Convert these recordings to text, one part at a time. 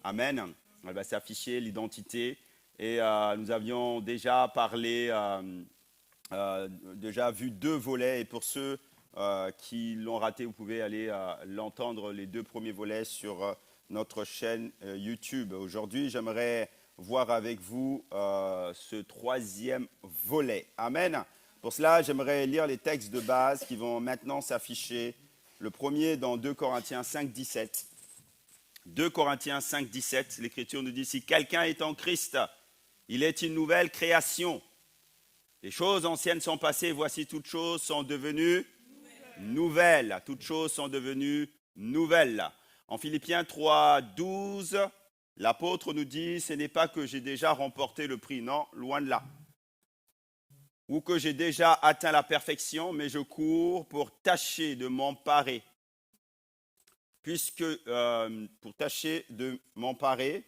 Amen. Elle va s'afficher, l'identité. Et nous avions déjà parlé, déjà vu 2 volets. Et pour ceux qui l'ont raté, vous pouvez aller l'entendre, les 2 premiers volets sur notre chaîne YouTube. Aujourd'hui, j'aimerais voir avec vous ce 3e volet. Amen. Pour cela, j'aimerais lire les textes de base qui vont maintenant s'afficher. Le premier dans 2 Corinthiens 5, 17. 2 Corinthiens 5, 17, l'Écriture nous dit, si quelqu'un est en Christ, il est une nouvelle création. Les choses anciennes sont passées, voici toutes choses sont devenues nouvelles. Toutes choses sont devenues nouvelles. En Philippiens 3, 12, l'apôtre nous dit, ce n'est pas que j'ai déjà remporté le prix, non, loin de là. Ou que j'ai déjà atteint la perfection, mais je cours pour tâcher de m'emparer. Pour tâcher de m'emparer,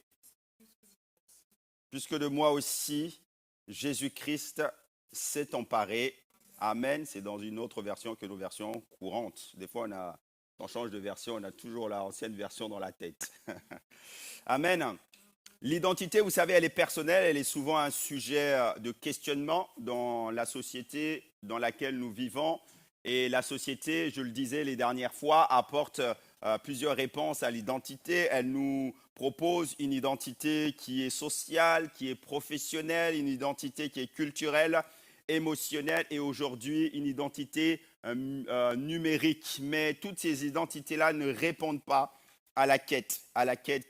puisque de moi aussi, Jésus-Christ s'est emparé. Amen. C'est dans une autre version que nos versions courantes. Des fois, on change de version, on a toujours l'ancienne version dans la tête. Amen. L'identité, vous savez, elle est personnelle, elle est souvent un sujet de questionnement dans la société dans laquelle nous vivons. Et la société, je le disais les dernières fois, apporte plusieurs réponses à l'identité. Elle nous propose une identité qui est sociale, qui est professionnelle, une identité qui est culturelle, émotionnelle et aujourd'hui une identité numérique. Mais toutes ces identités-là ne répondent pas à la quête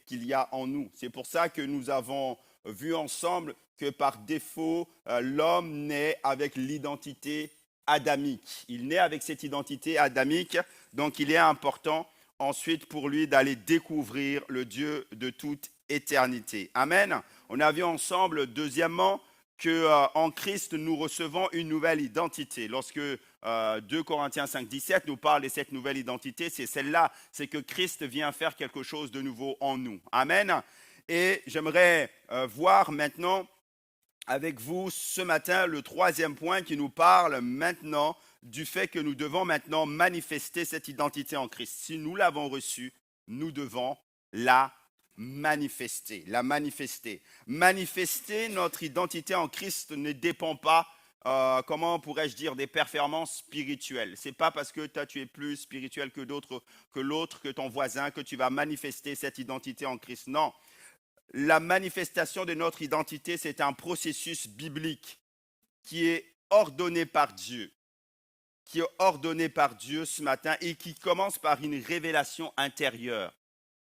qu'il y a en nous. C'est pour ça que nous avons vu ensemble que par défaut, l'homme naît avec l'identité adamique. Il naît avec cette identité adamique, donc il est important ensuite pour lui d'aller découvrir le Dieu de toute éternité. Amen. On a vu ensemble, deuxièmement, qu'en Christ, nous recevons une nouvelle identité. Lorsque 2 Corinthiens 5, 17 nous parle de cette nouvelle identité, c'est celle-là, c'est que Christ vient faire quelque chose de nouveau en nous. Amen. Et j'aimerais voir maintenant avec vous ce matin le 3e point qui nous parle maintenant du fait que nous devons maintenant manifester cette identité en Christ. Si nous l'avons reçue, nous devons la manifester. Manifester notre identité en Christ ne dépend pas, comment pourrais-je dire, des performances spirituelles. Ce n'est pas parce que toi tu es plus spirituel que d'autres, que l'autre, que ton voisin, que tu vas manifester cette identité en Christ. Non. La manifestation de notre identité, c'est un processus biblique qui est ordonné par Dieu, ce matin et qui commence par une révélation intérieure.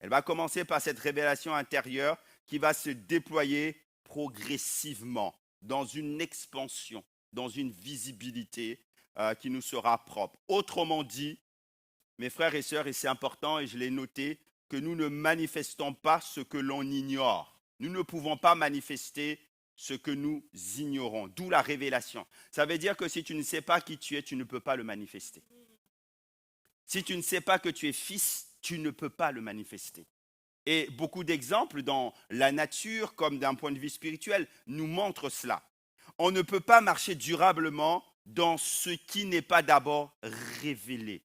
Elle va commencer par cette révélation intérieure qui va se déployer progressivement dans une expansion, dans une visibilité qui nous sera propre. Autrement dit, mes frères et sœurs, et c'est important et je l'ai noté, que nous ne manifestons pas ce que l'on ignore. Nous ne pouvons pas manifester ce que nous ignorons, d'où la révélation. Ça veut dire que si tu ne sais pas qui tu es, tu ne peux pas le manifester. Si tu ne sais pas que tu es fils, tu ne peux pas le manifester. Et beaucoup d'exemples dans la nature, comme d'un point de vue spirituel, nous montrent cela. On ne peut pas marcher durablement dans ce qui n'est pas d'abord révélé.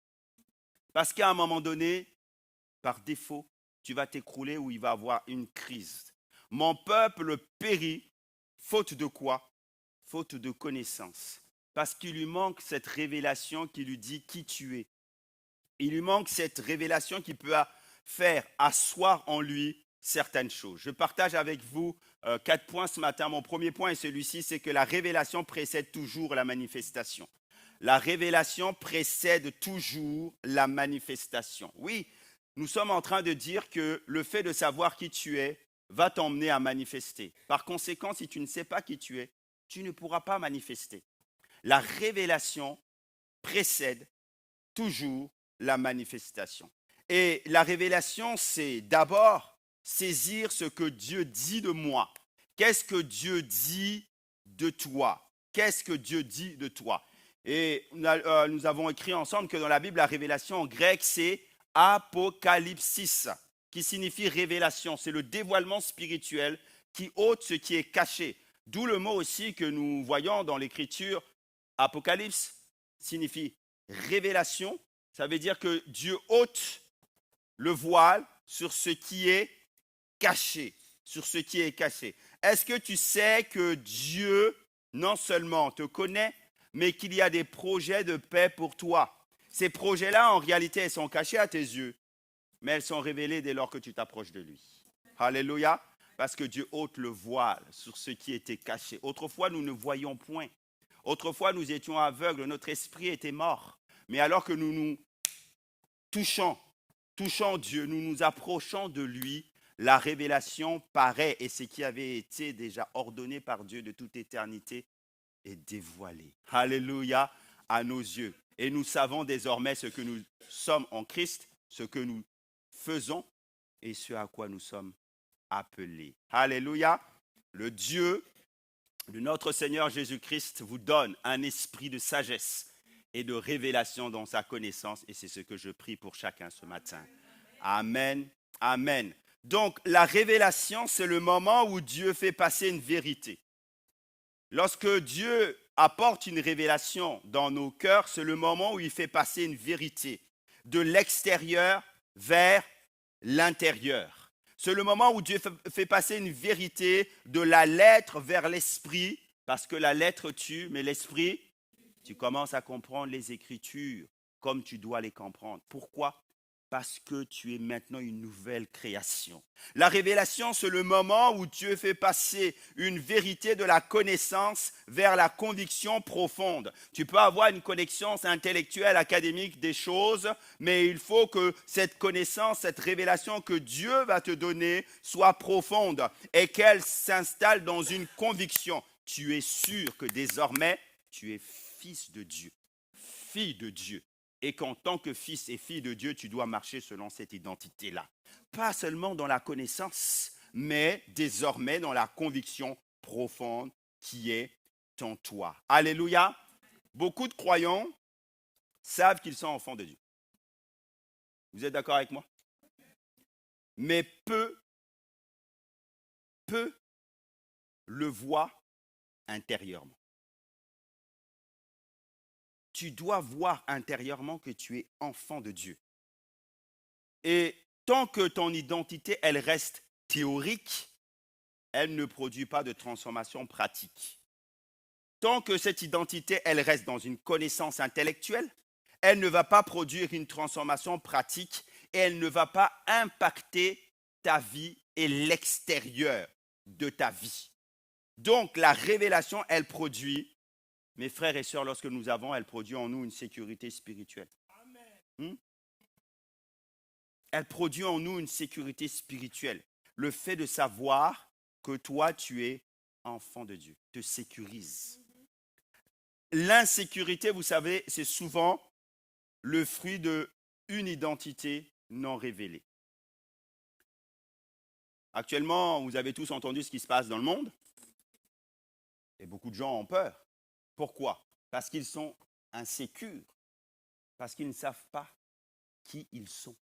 Parce qu'à un moment donné, par défaut, tu vas t'écrouler ou il va y avoir une crise. Mon peuple périt, faute de quoi? Faute de connaissance. Parce qu'il lui manque cette révélation qui lui dit qui tu es. Il lui manque cette révélation qui peut faire asseoir en lui certaines choses. Je partage avec vous 4 points ce matin. Mon premier point est celui-ci, c'est que la révélation précède toujours la manifestation. La révélation précède toujours la manifestation. Oui, nous sommes en train de dire que le fait de savoir qui tu es va t'emmener à manifester. Par conséquent, si tu ne sais pas qui tu es, tu ne pourras pas manifester. La révélation précède toujours la manifestation. Et la révélation, c'est d'abord saisir ce que Dieu dit de moi. Qu'est-ce que Dieu dit de toi? Qu'est-ce que Dieu dit de toi? Et nous avons écrit ensemble que dans la Bible, la révélation en grec, c'est apocalypsis, qui signifie révélation. C'est le dévoilement spirituel qui ôte ce qui est caché. D'où le mot aussi que nous voyons dans l'écriture, apocalypse signifie révélation. Ça veut dire que Dieu ôte le voile sur ce qui est caché, sur ce qui est caché. Est-ce que tu sais que Dieu, non seulement te connaît, mais qu'il y a des projets de paix pour toi? Ces projets-là, en réalité, ils sont cachés à tes yeux, mais elles sont révélées dès lors que tu t'approches de lui. Alléluia. Parce que Dieu ôte le voile sur ce qui était caché. Autrefois, nous ne voyions point. Autrefois, nous étions aveugles, notre esprit était mort. Mais alors que nous nous touchons Dieu, nous nous approchons de lui, la révélation paraît et ce qui avait été déjà ordonné par Dieu de toute éternité est dévoilé. Alléluia, à nos yeux. Et nous savons désormais ce que nous sommes en Christ, ce que nous faisons et ce à quoi nous sommes appelés. Alléluia. Le Dieu de notre Seigneur Jésus-Christ vous donne un esprit de sagesse et de révélation dans sa connaissance. Et c'est ce que je prie pour chacun ce matin. Amen. Amen. Donc, la révélation, c'est le moment où Dieu fait passer une vérité. Lorsque Dieu apporte une révélation dans nos cœurs, c'est le moment où il fait passer une vérité de l'extérieur vers l'intérieur. C'est le moment où Dieu fait passer une vérité de la lettre vers l'esprit, parce que la lettre tue, mais l'esprit, tu commences à comprendre les Écritures comme tu dois les comprendre. Pourquoi? Parce que tu es maintenant une nouvelle création. La révélation, c'est le moment où Dieu fait passer une vérité de la connaissance vers la conviction profonde. Tu peux avoir une connaissance intellectuelle, académique des choses, mais il faut que cette connaissance, cette révélation que Dieu va te donner soit profonde et qu'elle s'installe dans une conviction. Tu es sûr que désormais, tu es fils de Dieu, fille de Dieu. Et qu'en tant que fils et fille de Dieu, tu dois marcher selon cette identité-là. Pas seulement dans la connaissance, mais désormais dans la conviction profonde qui est en toi. Alléluia. Beaucoup de croyants savent qu'ils sont enfants de Dieu. Vous êtes d'accord avec moi? Mais peu le voient intérieurement. Tu dois voir intérieurement que tu es enfant de Dieu. Et tant que ton identité, elle reste théorique, elle ne produit pas de transformation pratique. Tant que cette identité, elle reste dans une connaissance intellectuelle, elle ne va pas produire une transformation pratique et elle ne va pas impacter ta vie et l'extérieur de ta vie. Donc, la révélation, elle produit, mes frères et sœurs, lorsque nous avons, elle produit en nous une sécurité spirituelle. Elle produit en nous une sécurité spirituelle. Le fait de savoir que toi, tu es enfant de Dieu, te sécurise. L'insécurité, vous savez, c'est souvent le fruit d'une identité non révélée. Actuellement, vous avez tous entendu ce qui se passe dans le monde. Et beaucoup de gens ont peur. Pourquoi? Parce qu'ils sont insécures. Parce qu'ils ne savent pas qui ils sont.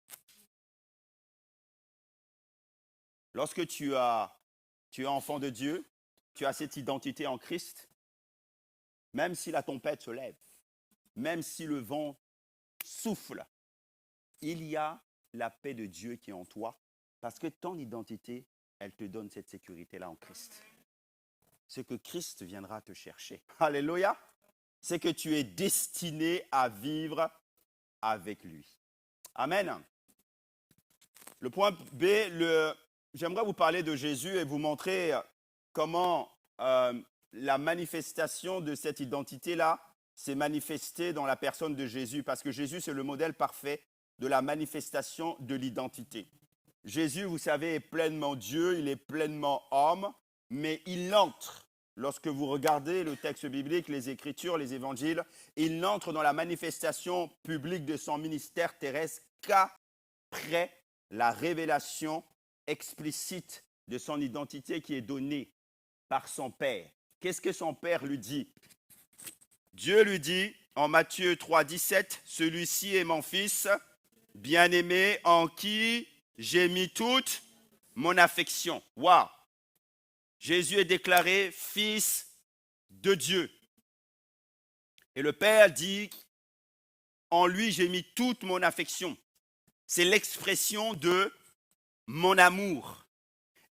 Lorsque tu es enfant de Dieu, tu as cette identité en Christ, même si la tempête se lève, même si le vent souffle, il y a la paix de Dieu qui est en toi, parce que ton identité, elle te donne cette sécurité-là en Christ. C'est que Christ viendra te chercher. Alléluia. C'est que tu es destiné à vivre avec lui. Amen. Le point B, j'aimerais vous parler de Jésus et vous montrer comment la manifestation de cette identité-là s'est manifestée dans la personne de Jésus, parce que Jésus, c'est le modèle parfait de la manifestation de l'identité. Jésus, vous savez, est pleinement Dieu, il est pleinement homme, mais il entre, lorsque vous regardez le texte biblique, les Écritures, les Évangiles, il n'entre dans la manifestation publique de son ministère terrestre qu'après la révélation explicite de son identité qui est donnée par son Père. Qu'est-ce que son Père lui dit? Dieu lui dit en Matthieu 3, 17, « Celui-ci est mon Fils, bien-aimé, en qui j'ai mis toute mon affection. » Waouh! Jésus est déclaré Fils de Dieu. Et le Père dit, en lui j'ai mis toute mon affection. C'est l'expression de mon amour.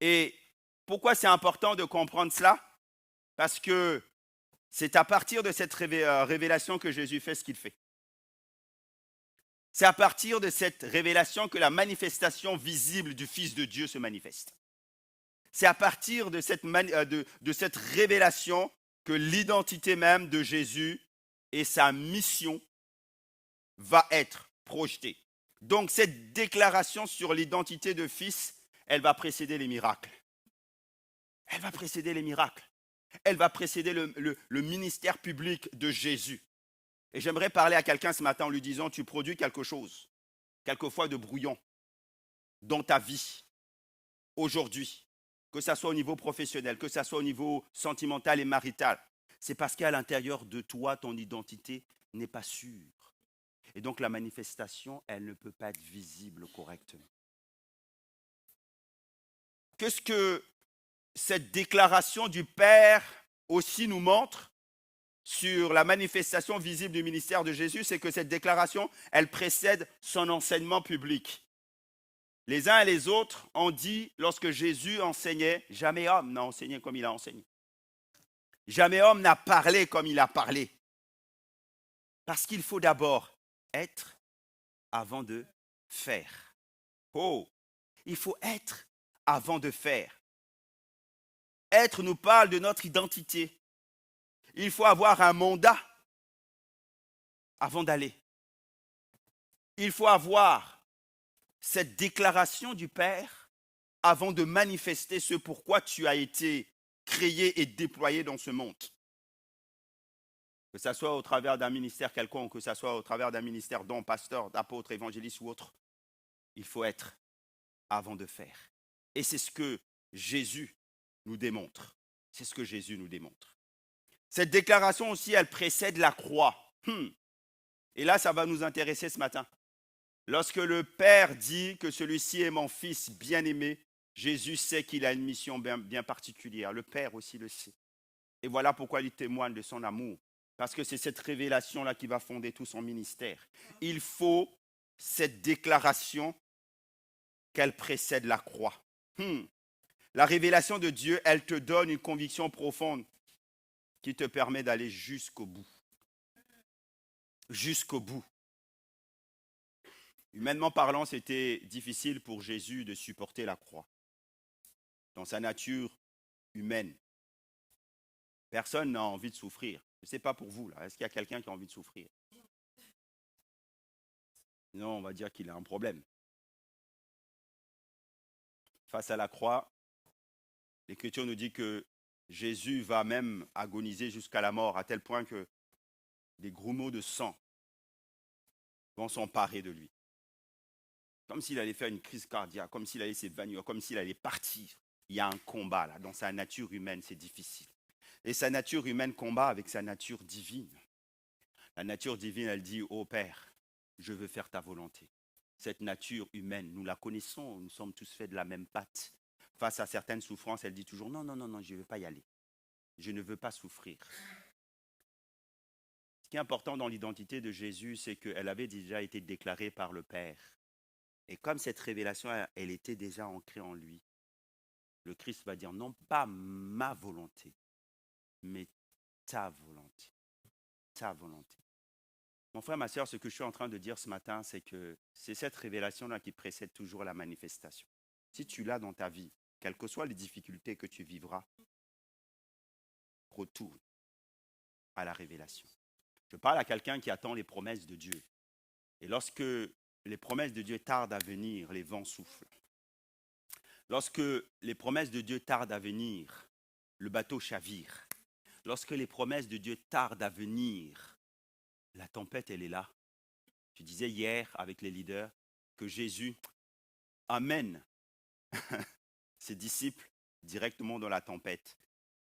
Et pourquoi c'est important de comprendre cela? Parce que c'est à partir de cette révélation que Jésus fait ce qu'il fait. C'est à partir de cette révélation que la manifestation visible du Fils de Dieu se manifeste. C'est à partir de cette révélation que l'identité même de Jésus et sa mission va être projetée. Donc cette déclaration sur l'identité de Fils, elle va précéder les miracles. Elle va précéder les miracles. Elle va précéder le ministère public de Jésus. Et j'aimerais parler à quelqu'un ce matin en lui disant, tu produis quelque chose, quelquefois de brouillon, dans ta vie, aujourd'hui, que ce soit au niveau professionnel, que ce soit au niveau sentimental et marital. C'est parce qu'à l'intérieur de toi, ton identité n'est pas sûre. Et donc la manifestation, elle ne peut pas être visible correctement. Qu'est-ce que cette déclaration du Père aussi nous montre sur la manifestation visible du ministère de Jésus? C'est que cette déclaration, elle précède son enseignement public. Les uns et les autres ont dit, lorsque Jésus enseignait, jamais homme n'a enseigné comme il a enseigné. Jamais homme n'a parlé comme il a parlé. Parce qu'il faut d'abord être avant de faire. Oh, il faut être avant de faire. Être nous parle de notre identité. Il faut avoir un mandat avant d'aller. Il faut avoir cette déclaration du Père avant de manifester ce pourquoi tu as été créé et déployé dans ce monde. Que ce soit au travers d'un ministère quelconque, que ce soit au travers d'un ministère don, pasteur, d'apôtre, évangéliste ou autre, il faut être avant de faire. Et c'est ce que Jésus nous démontre. C'est ce que Jésus nous démontre. Cette déclaration aussi, elle précède la croix. Et là, ça va nous intéresser ce matin. Lorsque le Père dit que celui-ci est mon Fils bien-aimé, Jésus sait qu'il a une mission bien particulière. Le Père aussi le sait. Et voilà pourquoi il témoigne de son amour. Parce que c'est cette révélation-là qui va fonder tout son ministère. Il faut cette déclaration qu'elle précède la croix. La révélation de Dieu, elle te donne une conviction profonde qui te permet d'aller jusqu'au bout. Jusqu'au bout. Humainement parlant, c'était difficile pour Jésus de supporter la croix. Dans sa nature humaine, personne n'a envie de souffrir. Je ne sais pas pour vous, là. Est-ce qu'il y a quelqu'un qui a envie de souffrir? Non, on va dire qu'il a un problème. Face à la croix, l'Écriture nous dit que Jésus va même agoniser jusqu'à la mort, à tel point que des grumeaux de sang vont s'emparer de lui. Comme s'il allait faire une crise cardiaque, comme s'il allait s'évanouir, comme s'il allait partir. Il y a un combat là, dans sa nature humaine, c'est difficile. Et sa nature humaine combat avec sa nature divine. La nature divine, elle dit, ô Père, je veux faire ta volonté. Cette nature humaine, nous la connaissons, nous sommes tous faits de la même pâte. Face à certaines souffrances, elle dit toujours, non, je ne veux pas y aller. Je ne veux pas souffrir. Ce qui est important dans l'identité de Jésus, c'est qu'elle avait déjà été déclarée par le Père. Et comme cette révélation, elle était déjà ancrée en lui, le Christ va dire, non pas ma volonté, mais ta volonté. Ta volonté. Mon frère, ma soeur, ce que je suis en train de dire ce matin, c'est que c'est cette révélation-là qui précède toujours la manifestation. Si tu l'as dans ta vie, quelles que soient les difficultés que tu vivras, retourne à la révélation. Je parle à quelqu'un qui attend les promesses de Dieu. Et lorsque les promesses de Dieu tardent à venir, les vents soufflent. Lorsque les promesses de Dieu tardent à venir, le bateau chavire. Lorsque les promesses de Dieu tardent à venir, la tempête, elle est là. Je disais hier avec les leaders que Jésus amène ses disciples directement dans la tempête.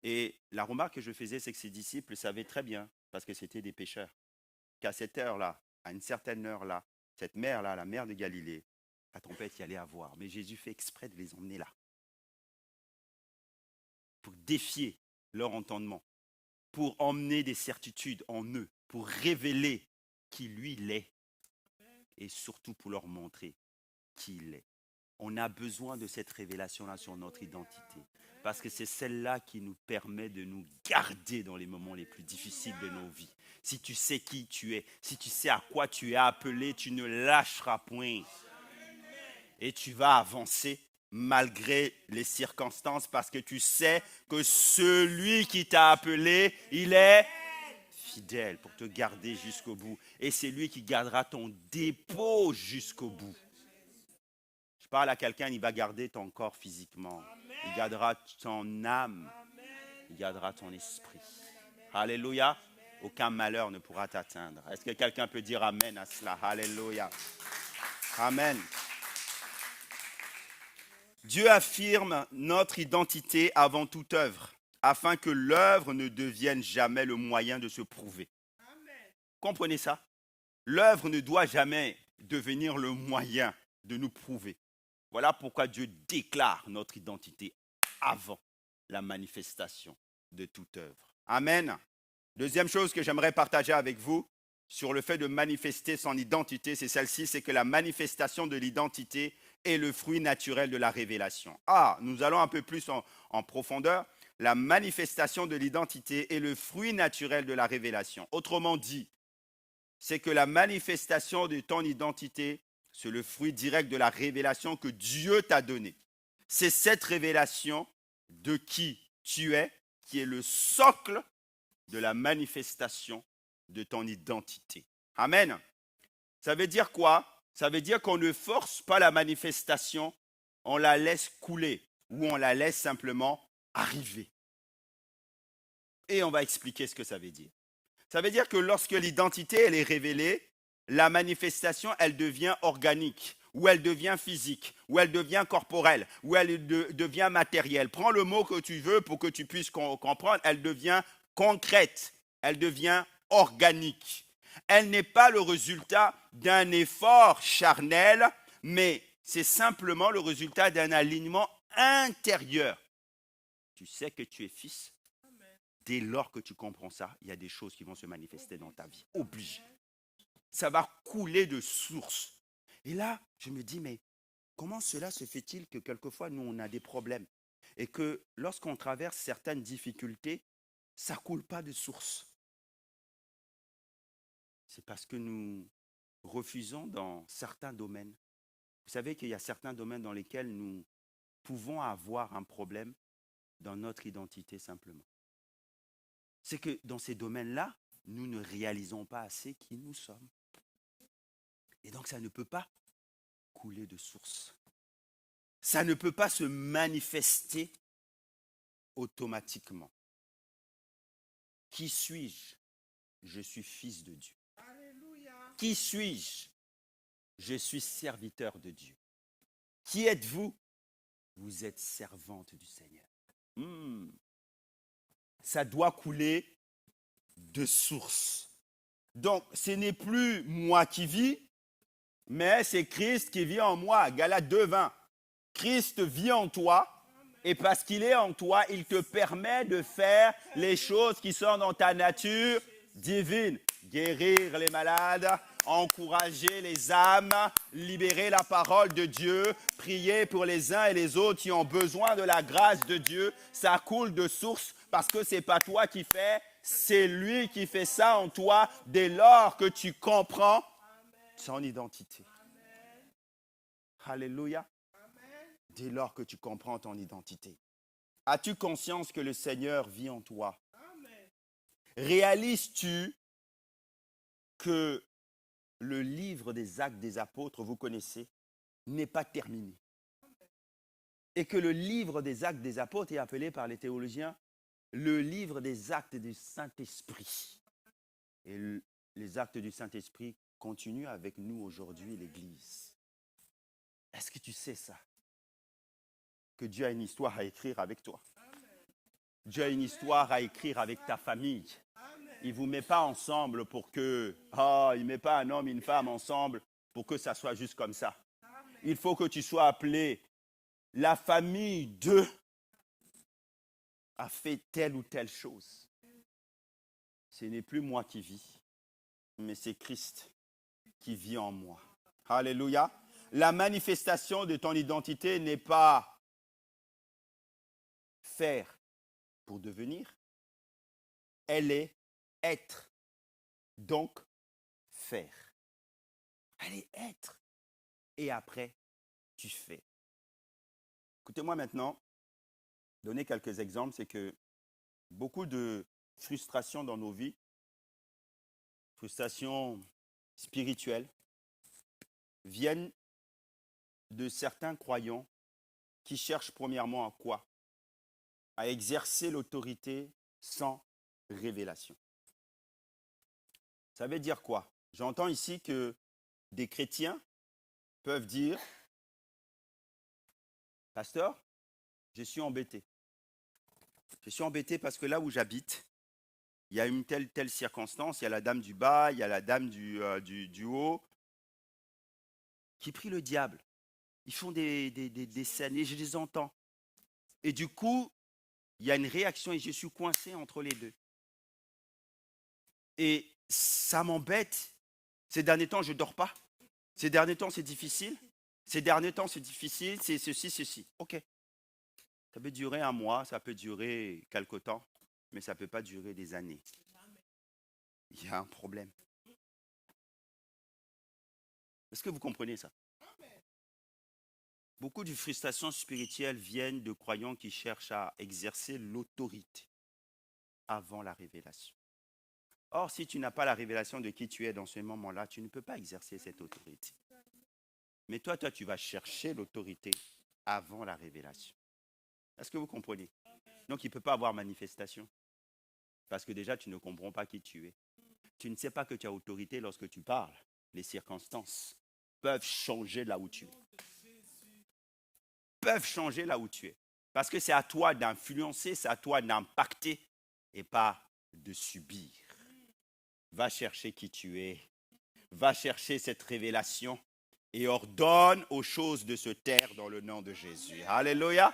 Et la remarque que je faisais, c'est que ses disciples savaient très bien, parce que c'était des pêcheurs, qu'à cette heure-là, à une certaine heure-là, cette mer-là, la mer de Galilée, la tempête y allait avoir. Mais Jésus fait exprès de les emmener là. Pour défier leur entendement, pour emmener des certitudes en eux, pour révéler qui lui l'est, et surtout pour leur montrer qui il est. On a besoin de cette révélation-là sur notre identité. Parce que c'est celle-là qui nous permet de nous garder dans les moments les plus difficiles de nos vies. Si tu sais qui tu es, si tu sais à quoi tu es appelé, tu ne lâcheras point. Et tu vas avancer malgré les circonstances parce que tu sais que celui qui t'a appelé, il est fidèle pour te garder jusqu'au bout. Et c'est lui qui gardera ton dépôt jusqu'au bout. Je parle à quelqu'un, il va garder ton corps physiquement. Il gardera ton âme. Il gardera ton esprit. Alléluia. Aucun malheur ne pourra t'atteindre. Est-ce que quelqu'un peut dire amen à cela? Alléluia. Amen. Dieu affirme notre identité avant toute œuvre, afin que l'œuvre ne devienne jamais le moyen de se prouver. Comprenez ça? L'œuvre ne doit jamais devenir le moyen de nous prouver. Voilà pourquoi Dieu déclare notre identité avant la manifestation de toute œuvre. Amen. Deuxième chose que j'aimerais partager avec vous sur le fait de manifester son identité, c'est celle-ci, c'est que la manifestation de l'identité est le fruit naturel de la révélation. Nous allons un peu plus en profondeur. La manifestation de l'identité est le fruit naturel de la révélation. Autrement dit, c'est que la manifestation de ton identité, c'est le fruit direct de la révélation que Dieu t'a donnée. C'est cette révélation de qui tu es qui est le socle de la manifestation de ton identité. Amen. Ça veut dire quoi? Ça veut dire qu'on ne force pas la manifestation, on la laisse couler ou on la laisse simplement arriver. Et on va expliquer ce que ça veut dire. Ça veut dire que lorsque l'identité elle est révélée, la manifestation, elle devient organique, ou elle devient physique, ou elle devient corporelle, ou elle devient matérielle. Prends le mot que tu veux pour que tu puisses comprendre. Elle devient concrète, elle devient organique. Elle n'est pas le résultat d'un effort charnel, mais c'est simplement le résultat d'un alignement intérieur. Tu sais que tu es fils. Dès lors que tu comprends ça, il y a des choses qui vont se manifester dans ta vie. Obligé. Ça va couler de source. Et là, je me dis, mais comment cela se fait-il que quelquefois, nous, on a des problèmes et que lorsqu'on traverse certaines difficultés, ça ne coule pas de source? C'est parce que nous refusons dans certains domaines. Vous savez qu'il y a certains domaines dans lesquels nous pouvons avoir un problème dans notre identité simplement. C'est que dans ces domaines-là, nous ne réalisons pas assez qui nous sommes. Et donc, ça ne peut pas couler de source. Ça ne peut pas se manifester automatiquement. Qui suis-je? Je suis fils de Dieu. Alléluia. Qui suis-je? Je suis serviteur de Dieu. Qui êtes-vous? Vous êtes servante du Seigneur. Ça doit couler de source. Donc, ce n'est plus moi qui vis, mais c'est Christ qui vit en moi. Galates 2:20. Christ vit en toi et parce qu'il est en toi, il te permet de faire les choses qui sont dans ta nature divine. Guérir les malades, encourager les âmes, libérer la parole de Dieu, prier pour les uns et les autres qui ont besoin de la grâce de Dieu. Ça coule de source parce que ce n'est pas toi qui fais, c'est lui qui fait ça en toi dès lors que tu comprends son identité. Alléluia. Dès lors que tu comprends ton identité. As-tu conscience que le Seigneur vit en toi? Réalises-tu que le livre des Actes des Apôtres, vous connaissez, n'est pas terminé? Et que le livre des Actes des Apôtres est appelé par les théologiens le livre des Actes du Saint-Esprit. Et les Actes du Saint-Esprit continuent avec nous aujourd'hui, l'Église. Est-ce que tu sais ça? Que Dieu a une histoire à écrire avec toi. Dieu a une histoire à écrire avec ta famille. Il ne vous met pas ensemble pour que... il ne met pas un homme et une femme ensemble pour que ça soit juste comme ça. Il faut que tu sois appelé. La famille d'eux a fait telle ou telle chose. Ce n'est plus moi qui vis, mais c'est Christ qui vit en moi. Alléluia. La manifestation de ton identité n'est pas faire pour devenir, elle est être, donc faire. Elle est être. Et après, tu fais. Écoutez-moi maintenant, donner quelques exemples, c'est que beaucoup de frustrations dans nos vies, frustrations spirituelles, viennent de certains croyants qui cherchent premièrement à quoi? À exercer l'autorité sans révélation. Ça veut dire quoi? J'entends ici que des chrétiens peuvent dire, pasteur, je suis embêté. Je suis embêté parce que là où j'habite, il y a une telle circonstance, il y a la dame du bas, il y a la dame du haut, qui prient le diable. Ils font des scènes et je les entends. Et du coup, il y a une réaction et je suis coincé entre les deux. Et ça m'embête. Ces derniers temps, je ne dors pas. Ces derniers temps, c'est difficile. Ces derniers temps, c'est difficile. C'est ceci. OK. Ça peut durer un mois, ça peut durer quelque temps, mais ça ne peut pas durer des années. Il y a un problème. Est-ce que vous comprenez ça? Beaucoup de frustrations spirituelles viennent de croyants qui cherchent à exercer l'autorité avant la révélation. Or, si tu n'as pas la révélation de qui tu es dans ce moment-là, tu ne peux pas exercer cette autorité. Mais toi, tu vas chercher l'autorité avant la révélation. Est-ce que vous comprenez? Donc, il ne peut pas avoir manifestation. Parce que déjà, tu ne comprends pas qui tu es. Tu ne sais pas que tu as autorité lorsque tu parles. Les circonstances peuvent changer là où tu es. Peuvent changer là où tu es. Parce que c'est à toi d'influencer, c'est à toi d'impacter et pas de subir. Va chercher qui tu es. Va chercher cette révélation et ordonne aux choses de se taire dans le nom de Jésus. Alléluia.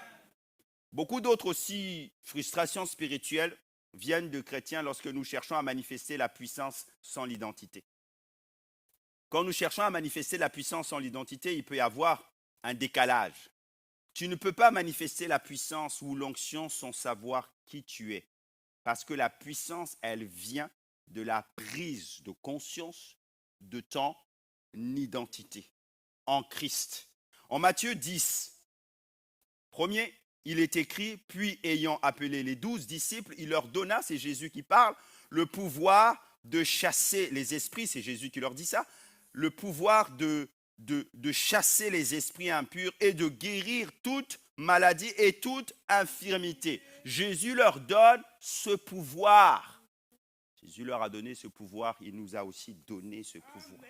Beaucoup d'autres aussi frustrations spirituelles viennent de chrétiens lorsque nous cherchons à manifester la puissance sans l'identité. Quand nous cherchons à manifester la puissance sans l'identité, il peut y avoir un décalage. Tu ne peux pas manifester la puissance ou l'onction sans savoir qui tu es. Parce que la puissance, elle vient de la prise de conscience de ton identité en Christ. En Matthieu 10, premier, il est écrit, puis ayant appelé les 12 disciples, il leur donna, c'est Jésus qui parle, le pouvoir de chasser les esprits, c'est Jésus qui leur dit ça, le pouvoir de chasser les esprits impurs et de guérir toute maladie et toute infirmité. Jésus leur donne ce pouvoir. Jésus leur a donné ce pouvoir, il nous a aussi donné ce pouvoir.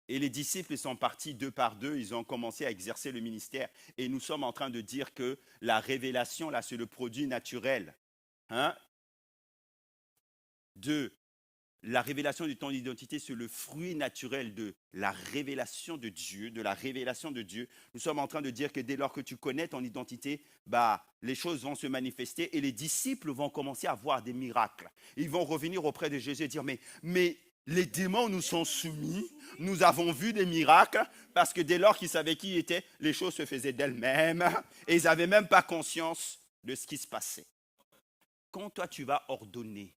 Et les disciples sont partis deux par deux, ils ont commencé à exercer le ministère. Et nous sommes en train de dire que la révélation, là, c'est le produit naturel. La révélation de ton identité, c'est le fruit naturel de la révélation de Dieu, Nous sommes en train de dire que dès lors que tu connais ton identité, les choses vont se manifester et les disciples vont commencer à voir des miracles. Ils vont revenir auprès de Jésus et dire, mais les démons nous sont soumis, nous avons vu des miracles, parce que dès lors qu'ils savaient qui ils étaient, les choses se faisaient d'elles-mêmes et ils n'avaient même pas conscience de ce qui se passait. Quand toi tu vas ordonner,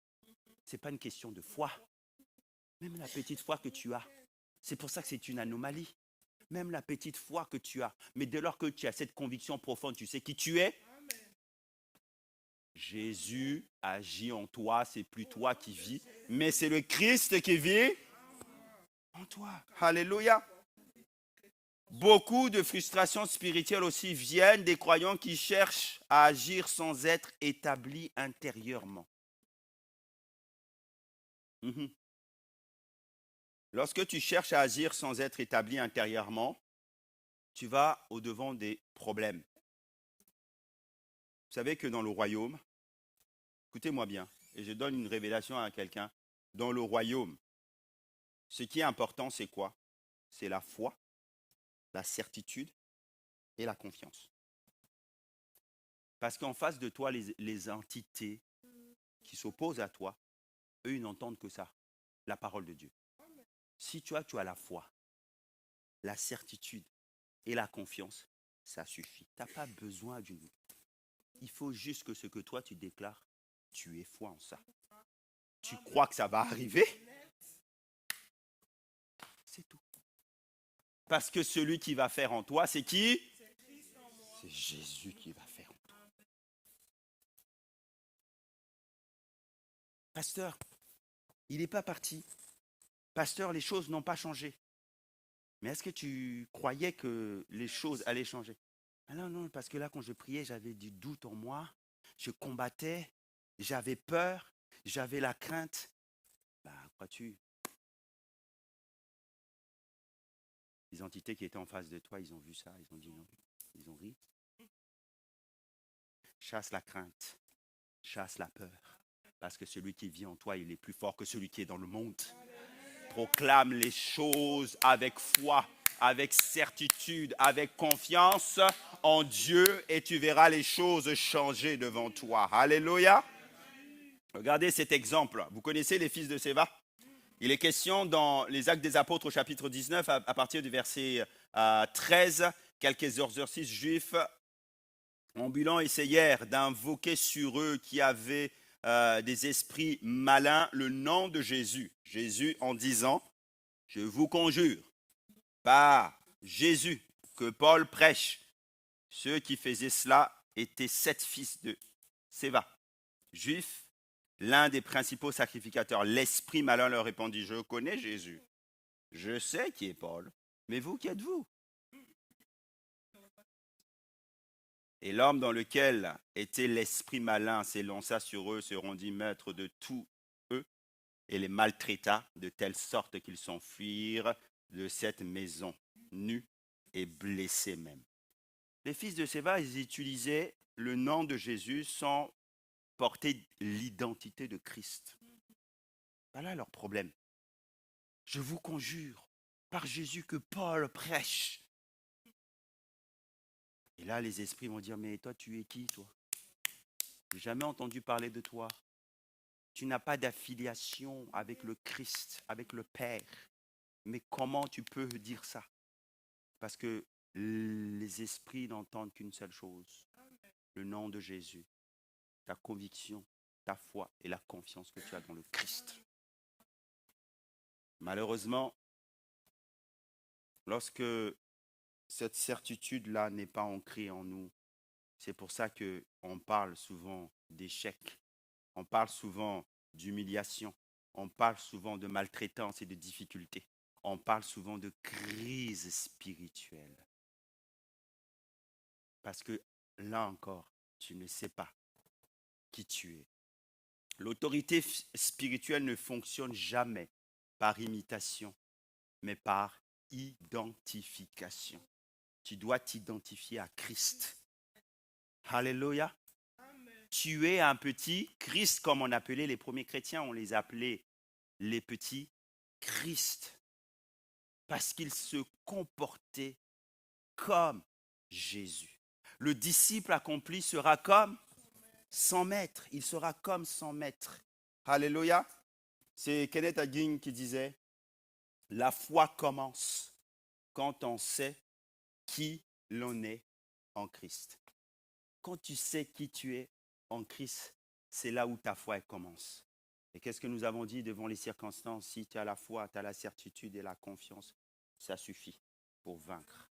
ce n'est pas une question de foi. Même la petite foi que tu as, c'est pour ça que c'est une anomalie. Même la petite foi que tu as, mais dès lors que tu as cette conviction profonde, tu sais qui tu es. Jésus agit en toi, c'est plus toi qui vis, mais c'est le Christ qui vit en toi. Alléluia. Beaucoup de frustrations spirituelles aussi viennent des croyants qui cherchent à agir sans être établis intérieurement. Lorsque tu cherches à agir sans être établi intérieurement, tu vas au-devant des problèmes. Vous savez que dans le royaume, écoutez-moi bien, et je donne une révélation à quelqu'un, dans le royaume, ce qui est important, c'est quoi? C'est la foi, la certitude et la confiance. Parce qu'en face de toi, les entités qui s'opposent à toi, eux, ils n'entendent que ça, la parole de Dieu. Si tu as la foi, la certitude et la confiance, ça suffit. Tu n'as pas besoin d'une... Il faut juste que ce que toi tu déclares, tu aies foi en ça. Tu crois que ça va arriver? C'est tout. Parce que celui qui va faire en toi, c'est qui? C'est Jésus qui va faire en toi. Pasteur, il n'est pas parti. Pasteur, les choses n'ont pas changé. Mais est-ce que tu croyais que les choses allaient changer? Ah non, non, parce que là, quand je priais, j'avais du doute en moi. Je combattais, j'avais peur, j'avais la crainte. Crois-tu? Les entités qui étaient en face de toi, ils ont vu ça, ils ont dit non. Ils ont ri. Chasse la crainte, chasse la peur. Parce que celui qui vit en toi, il est plus fort que celui qui est dans le monde. Proclame les choses avec foi, avec certitude, avec confiance en Dieu et tu verras les choses changer devant toi. Alléluia. Regardez cet exemple. Vous connaissez les fils de Séva? Il est question dans les Actes des Apôtres au chapitre 19 à partir du verset 13. Quelques exorcistes juifs ambulants essayèrent d'invoquer sur eux qui avaient des esprits malins le nom de Jésus. Jésus en disant, je vous conjure, par Jésus que Paul prêche. Ceux qui faisaient cela étaient 7 fils de Séva, juifs, l'un des principaux sacrificateurs. L'esprit malin leur répondit, je connais Jésus, je sais qui est Paul, mais vous, qui êtes-vous? Et l'homme dans lequel était l'esprit malin s'élança sur eux, se rendit maître de tous eux et les maltraita de telle sorte qu'ils s'enfuirent de cette maison, nus et blessés même. Les fils de Séva, ils utilisaient le nom de Jésus sans porter l'identité de Christ. Voilà leur problème. Je vous conjure, par Jésus que Paul prêche. Et là, les esprits vont dire, mais toi, tu es qui, toi? Je n'ai jamais entendu parler de toi. Tu n'as pas d'affiliation avec le Christ, avec le Père. Mais comment tu peux dire ça? Parce que les esprits n'entendent qu'une seule chose, le nom de Jésus, ta conviction, ta foi et la confiance que tu as dans le Christ. Malheureusement, lorsque cette certitude-là n'est pas ancrée en nous, c'est pour ça qu'on parle souvent d'échec, on parle souvent d'humiliation, on parle souvent de maltraitance et de difficultés, on parle souvent de crise spirituelle. Parce que là encore, tu ne sais pas qui tu es. L'autorité spirituelle ne fonctionne jamais par imitation, mais par identification. Tu dois t'identifier à Christ. Alléluia. Tu es un petit Christ, comme on appelait les premiers chrétiens, on les appelait les petits Christ. Parce qu'ils se comportaient comme Jésus. Le disciple accompli sera comme son maître. Il sera comme son maître. Alléluia. C'est Kenneth Hagin qui disait, la foi commence quand on sait qui l'on est en Christ. Quand tu sais qui tu es en Christ, c'est là où ta foi commence. Et qu'est-ce que nous avons dit devant les circonstances? Si tu as la foi, tu as la certitude et la confiance, ça suffit pour vaincre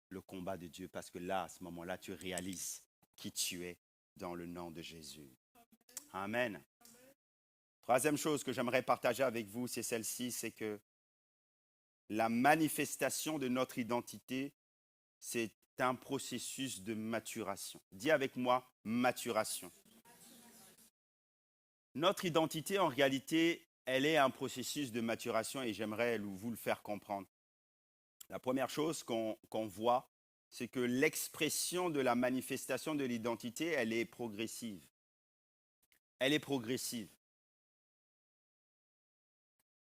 le combat de Dieu. Parce que là, à ce moment-là, tu réalises qui tu es dans le nom de Jésus. Amen. Troisième chose que j'aimerais partager avec vous, c'est celle-ci, c'est que la manifestation de notre identité, c'est un processus de maturation. Dis avec moi, maturation. Notre identité, en réalité, elle est un processus de maturation et j'aimerais vous le faire comprendre. La première chose qu'on voit, c'est que l'expression de la manifestation de l'identité, elle est progressive. Elle est progressive.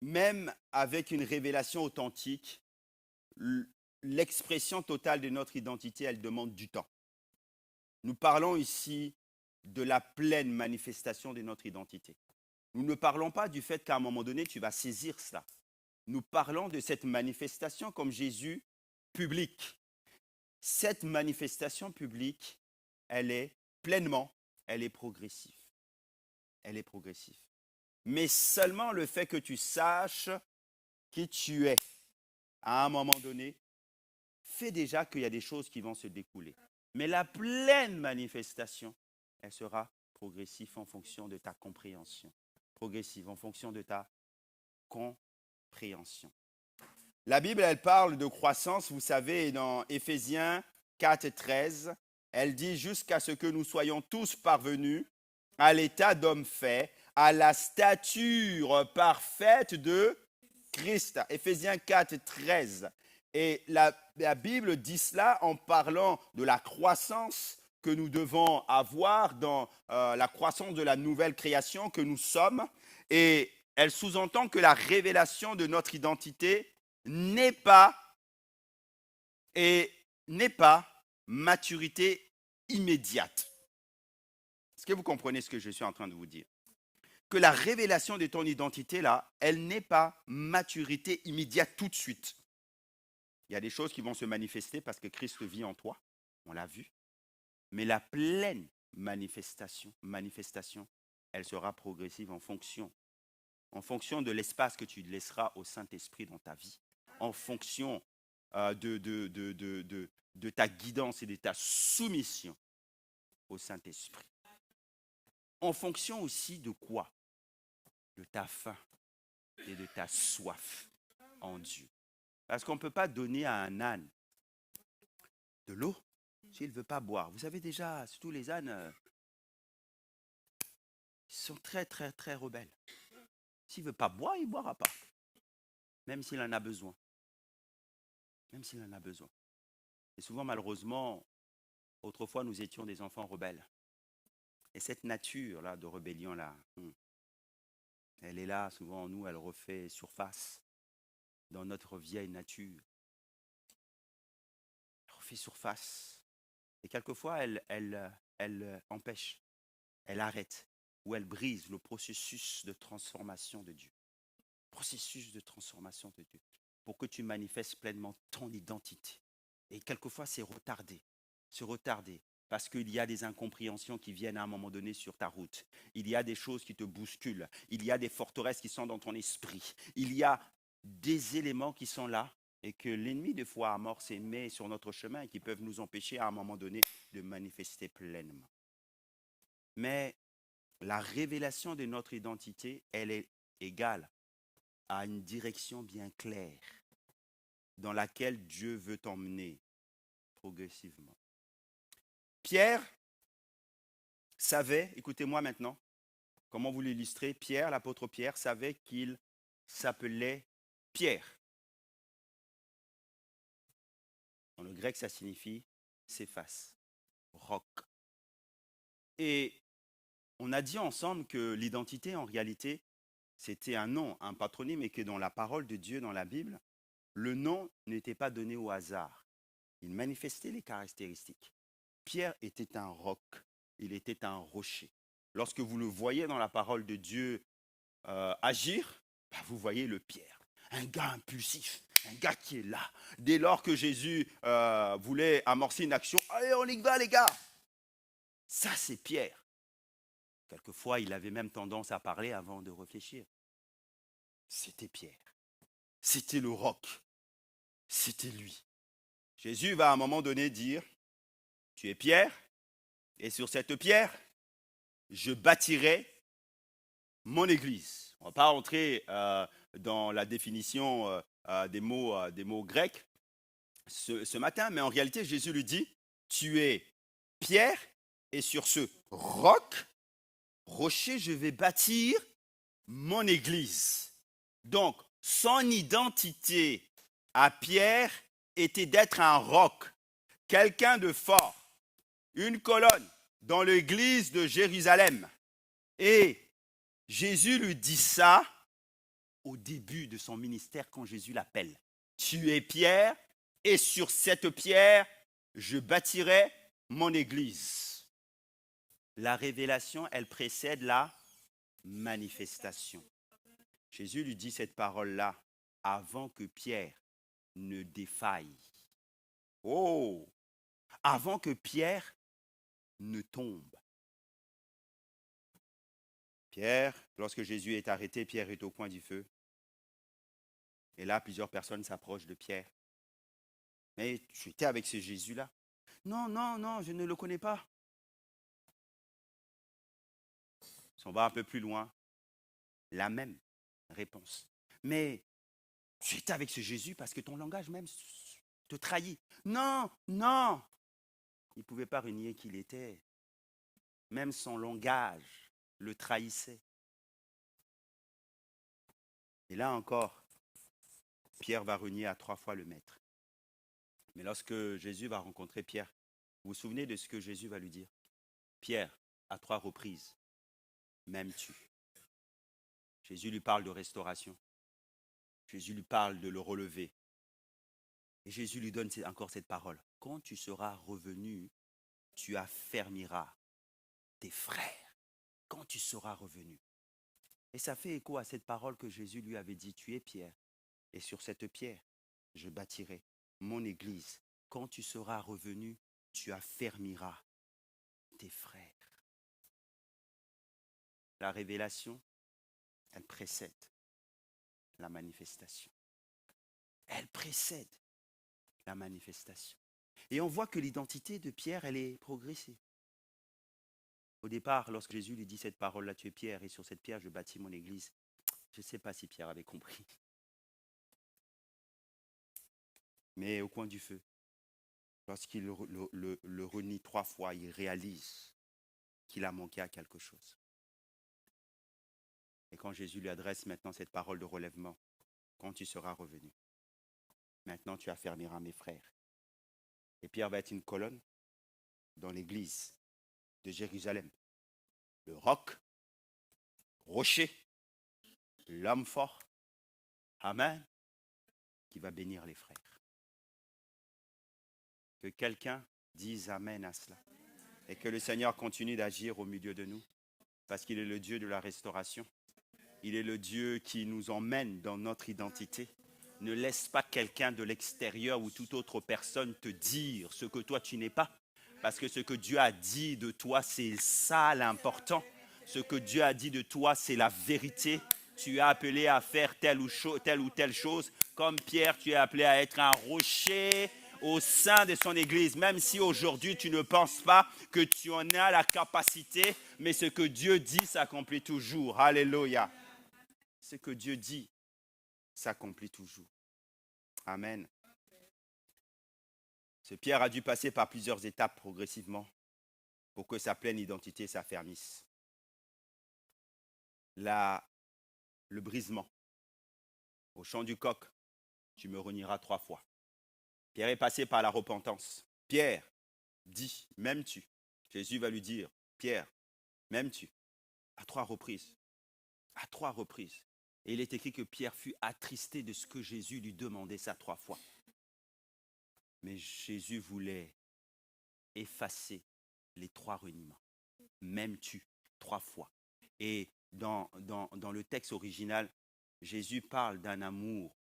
Même avec une révélation authentique, l'expression totale de notre identité, elle demande du temps. Nous parlons ici de la pleine manifestation de notre identité. Nous ne parlons pas du fait qu'à un moment donné, tu vas saisir cela. Nous parlons de cette manifestation comme Jésus publique. Cette manifestation publique, elle est progressive. Elle est progressive. Mais seulement le fait que tu saches qui tu es à un moment donné fait déjà qu'il y a des choses qui vont se découler. Mais la pleine manifestation, elle sera progressive en fonction de ta compréhension. Progressive en fonction de ta compréhension. La Bible, elle parle de croissance, vous savez, dans Éphésiens 4, 13, elle dit jusqu'à ce que nous soyons tous parvenus à l'état d'homme fait, à la stature parfaite de Christ. Éphésiens 4, 13. Et la Bible dit cela en parlant de la croissance que nous devons avoir dans la croissance de la nouvelle création que nous sommes. Et elle sous-entend que la révélation de notre identité n'est pas maturité immédiate. Est-ce que vous comprenez ce que je suis en train de vous dire? Que la révélation de ton identité, là, elle n'est pas maturité immédiate tout de suite. Il y a des choses qui vont se manifester parce que Christ vit en toi, on l'a vu. Mais la pleine manifestation, elle sera progressive en fonction de l'espace que tu laisseras au Saint-Esprit dans ta vie, en fonction de ta guidance et de ta soumission au Saint-Esprit. En fonction aussi de quoi? De ta faim et de ta soif en Dieu. Parce qu'on ne peut pas donner à un âne de l'eau s'il ne veut pas boire. Vous savez déjà, surtout les ânes, ils sont très, très, très rebelles. S'il ne veut pas boire, il ne boira pas. Même s'il en a besoin. Même s'il en a besoin. Et souvent, malheureusement, autrefois, nous étions des enfants rebelles. Et cette nature-là de rébellion-là, elle est là, souvent en nous, elle refait surface dans notre vieille nature. Elle refait surface. Et quelquefois, elle empêche, elle arrête ou elle brise le processus de transformation de Dieu. Processus de transformation de Dieu. Pour que tu manifestes pleinement ton identité. Et quelquefois, c'est retardé. Parce qu'il y a des incompréhensions qui viennent à un moment donné sur ta route. Il y a des choses qui te bousculent. Il y a des forteresses qui sont dans ton esprit. Il y a des éléments qui sont là et que l'ennemi, des fois, amorce et met sur notre chemin et qui peuvent nous empêcher à un moment donné de manifester pleinement. Mais la révélation de notre identité, elle est égale à une direction bien claire dans laquelle Dieu veut t'emmener progressivement. Pierre savait, écoutez-moi maintenant, comment vous l'illustrez, Pierre, l'apôtre Pierre, savait qu'il s'appelait Pierre. Dans le grec, ça signifie Céphas, roc. Et on a dit ensemble que l'identité, en réalité, c'était un nom, un patronyme, et que dans la parole de Dieu, dans la Bible, le nom n'était pas donné au hasard. Il manifestait les caractéristiques. Pierre était un roc, il était un rocher. Lorsque vous le voyez dans la parole de Dieu agir, vous voyez le Pierre, un gars impulsif, un gars qui est là. Dès lors que Jésus voulait amorcer une action, allez, on y va les gars. Ça, c'est Pierre. Quelquefois, il avait même tendance à parler avant de réfléchir. C'était Pierre. C'était le roc. C'était lui. Jésus va à un moment donné dire, tu es Pierre, et sur cette pierre, je bâtirai mon église. On ne va pas rentrer dans la définition des mots grecs ce matin, mais en réalité, Jésus lui dit, tu es Pierre, et sur ce rocher, je vais bâtir mon église. Donc, son identité à Pierre était d'être un roc, quelqu'un de fort, une colonne dans l'église de Jérusalem. Et Jésus lui dit ça au début de son ministère quand Jésus l'appelle. Tu es Pierre et sur cette pierre, je bâtirai mon église. La révélation, elle précède la manifestation. Jésus lui dit cette parole-là avant que Pierre ne défaille. Oh! Avant que Pierre ne tombe. Pierre, lorsque Jésus est arrêté, Pierre est au coin du feu. Et là, plusieurs personnes s'approchent de Pierre. Mais tu étais avec ce Jésus-là? Non, non, non, je ne le connais pas. Si on va un peu plus loin, la même réponse. Mais tu étais avec ce Jésus parce que ton langage même te trahit. Non, non. Il ne pouvait pas renier qui il était. Même son langage le trahissait. Et là encore, Pierre va renier à 3 fois le maître. Mais lorsque Jésus va rencontrer Pierre, vous vous souvenez de ce que Jésus va lui dire? Pierre, à 3 reprises, m'aimes-tu? Jésus lui parle de restauration. Jésus lui parle de le relever. Et Jésus lui donne encore cette parole. Quand tu seras revenu, tu affermiras tes frères. Quand tu seras revenu. Et ça fait écho à cette parole que Jésus lui avait dit, tu es Pierre. Et sur cette pierre, je bâtirai mon église. Quand tu seras revenu, tu affermiras tes frères. La révélation, elle précède la manifestation. Elle précède la manifestation. Et on voit que l'identité de Pierre, elle est progressive. Au départ, lorsque Jésus lui dit cette parole-là, tu es Pierre, et sur cette pierre, je bâtis mon église, je ne sais pas si Pierre avait compris. Mais au coin du feu, lorsqu'il le renie 3 fois, il réalise qu'il a manqué à quelque chose. Et quand Jésus lui adresse maintenant cette parole de relèvement, quand tu seras revenu, maintenant tu affermiras mes frères. Et Pierre va être une colonne dans l'église de Jérusalem. Le roc, rocher, l'homme fort, amen, qui va bénir les frères. Que quelqu'un dise amen à cela. Et que le Seigneur continue d'agir au milieu de nous, parce qu'il est le Dieu de la restauration. Il est le Dieu qui nous emmène dans notre identité. Ne laisse pas quelqu'un de l'extérieur ou toute autre personne te dire ce que toi tu n'es pas. Parce que ce que Dieu a dit de toi, c'est ça l'important. Ce que Dieu a dit de toi, c'est la vérité. Tu es appelé à faire telle ou telle chose. Comme Pierre, tu es appelé à être un rocher au sein de son église. Même si aujourd'hui tu ne penses pas que tu en as la capacité, mais ce que Dieu dit s'accomplit toujours. Alléluia. Ce que Dieu dit s'accomplit toujours. Amen. Ce Pierre a dû passer par plusieurs étapes progressivement pour que sa pleine identité s'affermisse. Le brisement. Au chant du coq, tu me renieras 3 fois. Pierre est passé par la repentance. Pierre dit, m'aimes-tu? Jésus va lui dire, Pierre, m'aimes-tu? À 3 reprises. À 3 reprises. Et il est écrit que Pierre fut attristé de ce que Jésus lui demandait ça 3 fois. Mais Jésus voulait effacer les 3 reniements. M'aimes-tu 3 fois. Et dans le texte original, Jésus parle d'un amour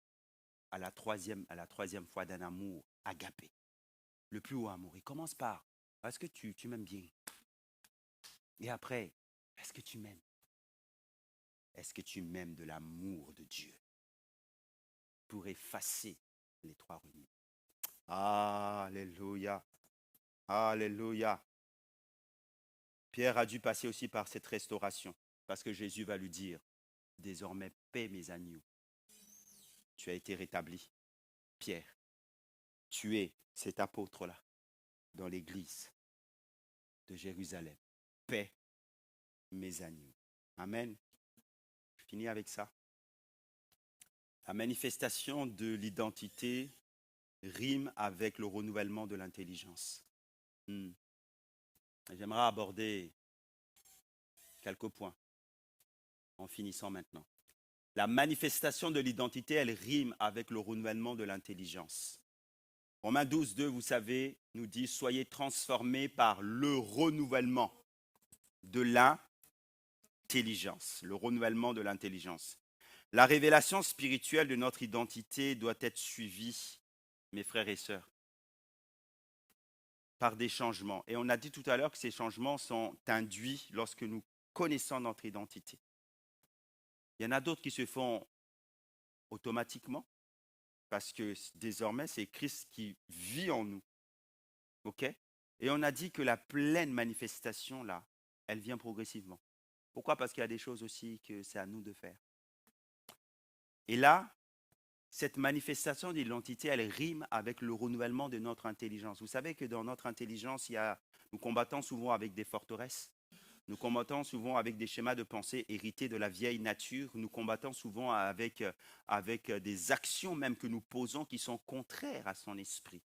à la troisième fois, d'un amour agapé. Le plus haut amour. Il commence par, est-ce que tu m'aimes bien? Et après, est-ce que tu m'aimes? Est-ce que tu m'aimes de l'amour de Dieu pour effacer les 3 reniements? Alléluia. Alléluia. Pierre a dû passer aussi par cette restauration parce que Jésus va lui dire, désormais paie mes agneaux. Tu as été rétabli. Pierre, tu es cet apôtre-là dans l'église de Jérusalem. Paie mes agneaux. Amen. Je finis avec ça. La manifestation de l'identité rime avec le renouvellement de l'intelligence. J'aimerais aborder quelques points en finissant maintenant. La manifestation de l'identité, elle rime avec le renouvellement de l'intelligence. Romains 12, 2, vous savez, nous dit « Soyez transformés par le renouvellement de l'intelligence, le renouvellement de l'intelligence. La révélation spirituelle de notre identité doit être suivie, mes frères et sœurs, par des changements. Et on a dit tout à l'heure que ces changements sont induits lorsque nous connaissons notre identité. Il y en a d'autres qui se font automatiquement parce que désormais, c'est Christ qui vit en nous. OK? Et on a dit que la pleine manifestation, là, elle vient progressivement. Pourquoi? Parce qu'il y a des choses aussi que c'est à nous de faire. Et là, cette manifestation d'identité, elle rime avec le renouvellement de notre intelligence. Vous savez que dans notre intelligence, nous combattons souvent avec des forteresses. Nous combattons souvent avec des schémas de pensée hérités de la vieille nature. Nous combattons souvent avec des actions même que nous posons qui sont contraires à son esprit.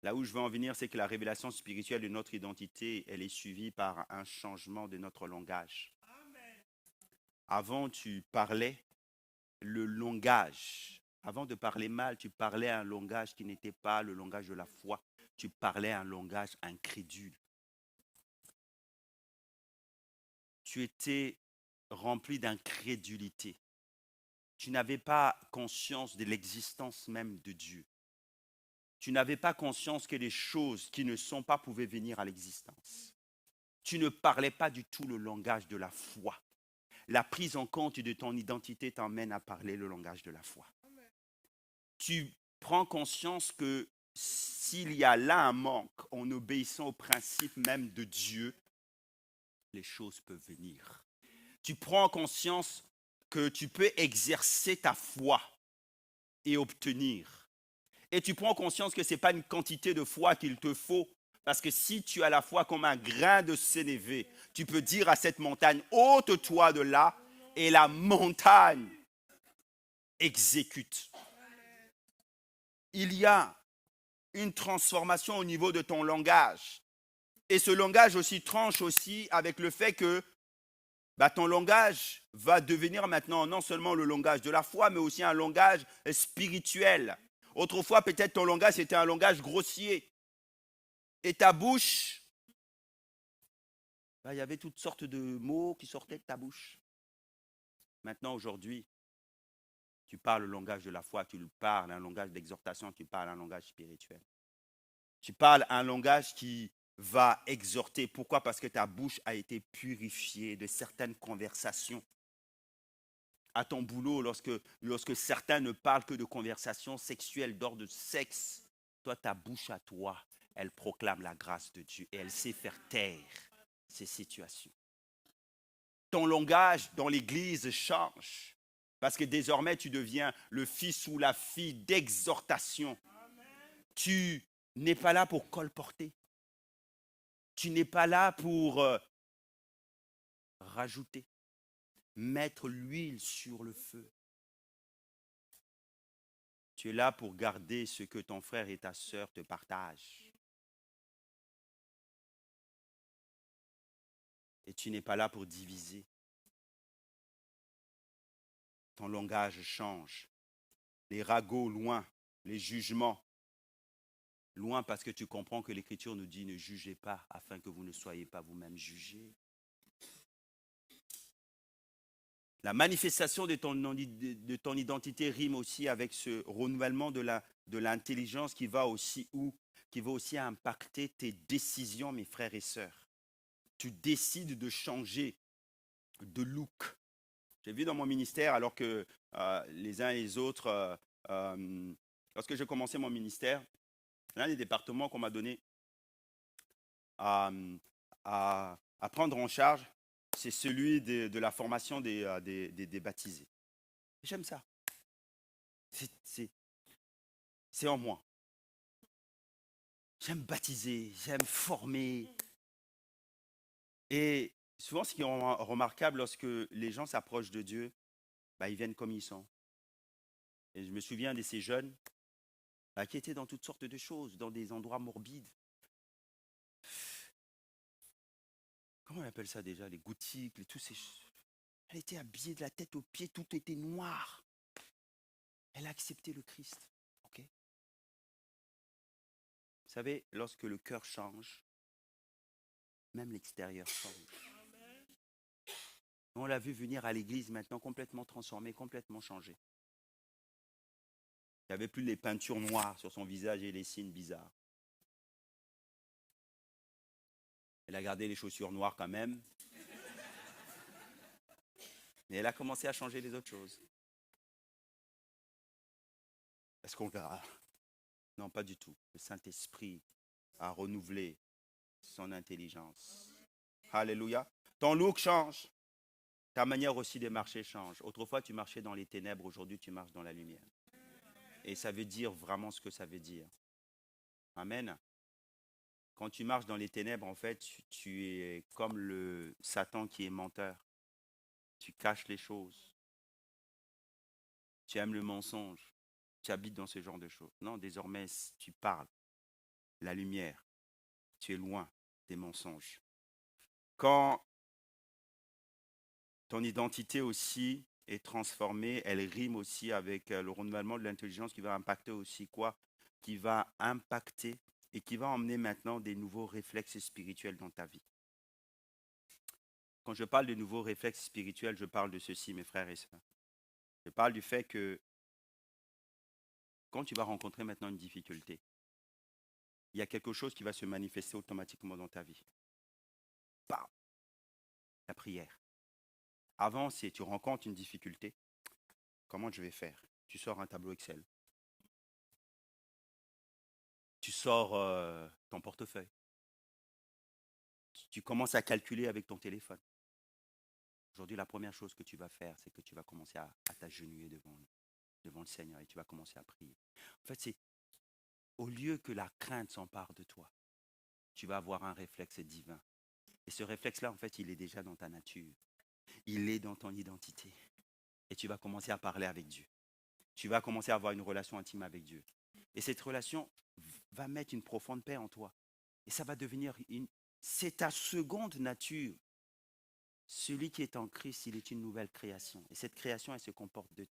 Là où je veux en venir, c'est que la révélation spirituelle de notre identité, elle est suivie par un changement de notre langage. Avant, tu parlais le langage. Avant de parler mal, tu parlais un langage qui n'était pas le langage de la foi. Tu parlais un langage incrédule. Tu étais rempli d'incrédulité. Tu n'avais pas conscience de l'existence même de Dieu. Tu n'avais pas conscience que les choses qui ne sont pas pouvaient venir à l'existence. Tu ne parlais pas du tout le langage de la foi. La prise en compte de ton identité t'emmène à parler le langage de la foi. Tu prends conscience que s'il y a là un manque en obéissant au principe même de Dieu, les choses peuvent venir. Tu prends conscience que tu peux exercer ta foi et obtenir. Et tu prends conscience que ce n'est pas une quantité de foi qu'il te faut. Parce que si tu as la foi comme un grain de sénévé, tu peux dire à cette montagne, ôte-toi de là, et la montagne exécute. Il y a une transformation au niveau de ton langage. Et ce langage aussi tranche aussi avec le fait que ton langage va devenir maintenant non seulement le langage de la foi, mais aussi un langage spirituel. Autrefois, peut-être ton langage, c'était un langage grossier. Et ta bouche, il y avait toutes sortes de mots qui sortaient de ta bouche. Maintenant, aujourd'hui, tu parles le langage de la foi, tu parles un langage d'exhortation, tu parles un langage spirituel. Tu parles un langage qui va exhorter. Pourquoi? Parce que ta bouche a été purifiée de certaines conversations. À ton boulot, lorsque certains ne parlent que de conversations sexuelles, d'ordre de sexe, toi, ta bouche à toi, elle proclame la grâce de Dieu et elle sait faire taire ces situations. Ton langage dans l'église change parce que désormais, tu deviens le fils ou la fille d'exhortation. Tu n'es pas là pour colporter. Tu n'es pas là pour rajouter, mettre l'huile sur le feu. Tu es là pour garder ce que ton frère et ta sœur te partagent. Et tu n'es pas là pour diviser. Ton langage change. Les ragots, loin. Les jugements, loin parce que tu comprends que l'Écriture nous dit ne jugez pas afin que vous ne soyez pas vous-même jugés. La manifestation de ton identité rime aussi avec ce renouvellement de l'intelligence qui va aussi impacter tes décisions, mes frères et sœurs. Tu décides de changer de look. J'ai vu dans mon ministère, alors que les uns et les autres, lorsque j'ai commencé mon ministère, l'un des départements qu'on m'a donné à prendre en charge, c'est celui de la formation des baptisés. J'aime ça. C'est en moi. J'aime baptiser, j'aime former. Et souvent, ce qui est remarquable lorsque les gens s'approchent de Dieu, ils viennent comme ils sont. Et je me souviens de ces jeunes qui étaient dans toutes sortes de choses, dans des endroits morbides. Comment on appelle ça déjà? Les goutticles, tous ces choses. Elle était habillée de la tête aux pieds, tout était noir. Elle a accepté le Christ. Ok? Vous savez, lorsque le cœur change, Même l'extérieur change. On l'a vu venir à l'église maintenant complètement transformé, complètement changé. Il n'y avait plus les peintures noires sur son visage et les signes bizarres. Elle a gardé les chaussures noires quand même. Mais elle a commencé à changer les autres choses. Est-ce qu'on verra? Non, pas du tout. Le Saint-Esprit a renouvelé son intelligence. Alléluia. Ton look change. Ta manière aussi de marcher change. Autrefois, tu marchais dans les ténèbres. Aujourd'hui, tu marches dans la lumière. Et ça veut dire vraiment ce que ça veut dire. Amen. Quand tu marches dans les ténèbres, en fait, tu es comme le Satan qui est menteur. Tu caches les choses. Tu aimes le mensonge. Tu habites dans ce genre de choses. Non, désormais, tu parles. La lumière. Tu es loin des mensonges. Quand ton identité aussi est transformée, elle rime aussi avec le renouvellement de l'intelligence qui va impacter aussi quoi? Qui va impacter et qui va emmener maintenant des nouveaux réflexes spirituels dans ta vie. Quand je parle de nouveaux réflexes spirituels, je parle de ceci, mes frères et sœurs. Je parle du fait que quand tu vas rencontrer maintenant une difficulté, il y a quelque chose qui va se manifester automatiquement dans ta vie. Bam! La prière. Avant, si tu rencontres une difficulté, comment je vais faire? Tu sors un tableau Excel. Tu sors ton portefeuille. Tu commences à calculer avec ton téléphone. Aujourd'hui, la première chose que tu vas faire, c'est que tu vas commencer à t'agenouiller devant le Seigneur et tu vas commencer à prier. En fait, c'est au lieu que la crainte s'empare de toi, tu vas avoir un réflexe divin. Et ce réflexe-là, en fait, il est déjà dans ta nature. Il est dans ton identité. Et tu vas commencer à parler avec Dieu. Tu vas commencer à avoir une relation intime avec Dieu. Et cette relation va mettre une profonde paix en toi. Et ça va devenir c'est ta seconde nature. Celui qui est en Christ, il est une nouvelle création. Et cette création, elle se comporte de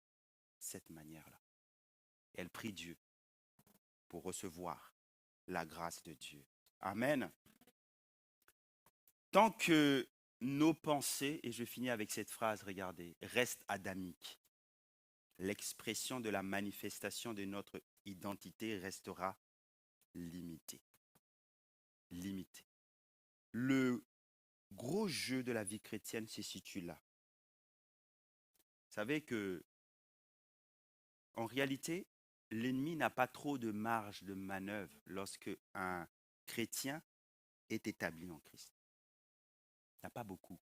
cette manière-là. Elle prie Dieu pour recevoir la grâce de Dieu. Amen. Tant que nos pensées, et je finis avec cette phrase, regardez, restent adamiques, l'expression de la manifestation de notre identité restera limitée. Limitée. Le gros jeu de la vie chrétienne se situe là. Vous savez que, en réalité, l'ennemi n'a pas trop de marge de manœuvre lorsque un chrétien est établi en Christ. Il n'a pas beaucoup.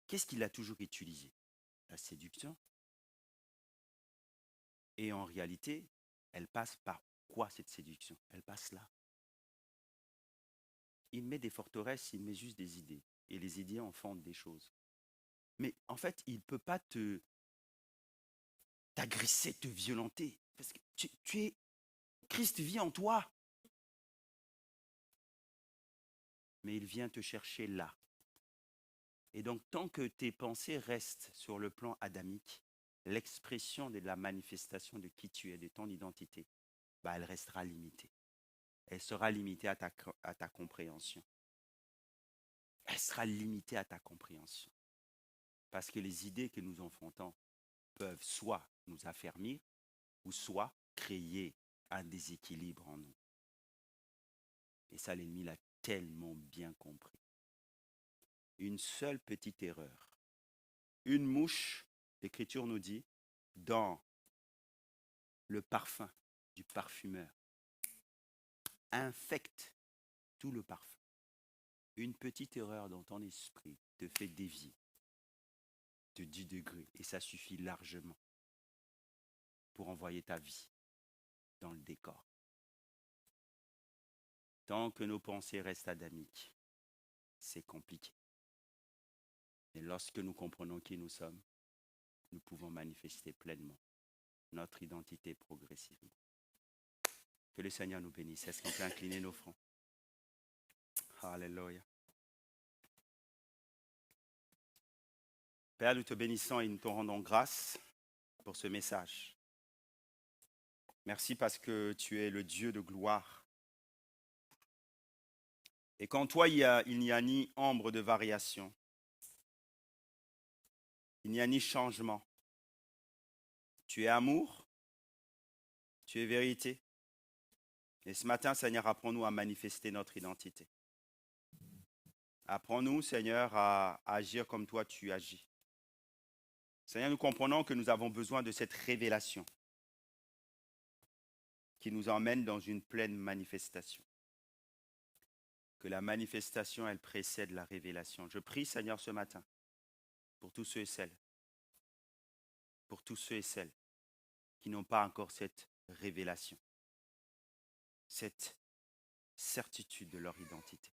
Qu'est-ce qu'il a toujours utilisé? La séduction. Et en réalité, elle passe par quoi cette séduction? Elle passe là. Il met des forteresses, il met juste des idées. Et les idées en font des choses. Mais en fait, il ne peut pas t'agresser, te violenter. Parce que tu es... Christ vit en toi. Mais il vient te chercher là. Et donc, tant que tes pensées restent sur le plan adamique, l'expression de la manifestation de qui tu es, de ton identité, elle restera limitée. Elle sera limitée à ta compréhension. Elle sera limitée à ta compréhension. Parce que les idées que nous enfrontons peuvent soit nous affermir ou soit créer un déséquilibre en nous. Et ça, l'ennemi l'a tellement bien compris. Une seule petite erreur. Une mouche, l'Écriture nous dit, dans le parfum du parfumeur, infecte tout le parfum. Une petite erreur dans ton esprit te fait dévier de 10 degrés et ça suffit largement pour envoyer ta vie dans le décor. Tant que nos pensées restent adamiques, c'est compliqué. Mais lorsque nous comprenons qui nous sommes, nous pouvons manifester pleinement notre identité progressivement. Que le Seigneur nous bénisse. Est-ce qu'on peut incliner nos fronts? Alléluia. Père, nous te bénissons et nous te rendons grâce pour ce message. Merci parce que tu es le Dieu de gloire. Et qu'en toi, il n'y a ni ombre de variation. Il n'y a ni changement. Tu es amour, tu es vérité. Et ce matin, Seigneur, apprends-nous à manifester notre identité. Apprends-nous, Seigneur, à agir comme toi tu agis. Seigneur, nous comprenons que nous avons besoin de cette révélation qui nous emmène dans une pleine manifestation. Que la manifestation, elle précède la révélation. Je prie, Seigneur, ce matin, pour tous ceux et celles, qui n'ont pas encore cette révélation, cette certitude de leur identité.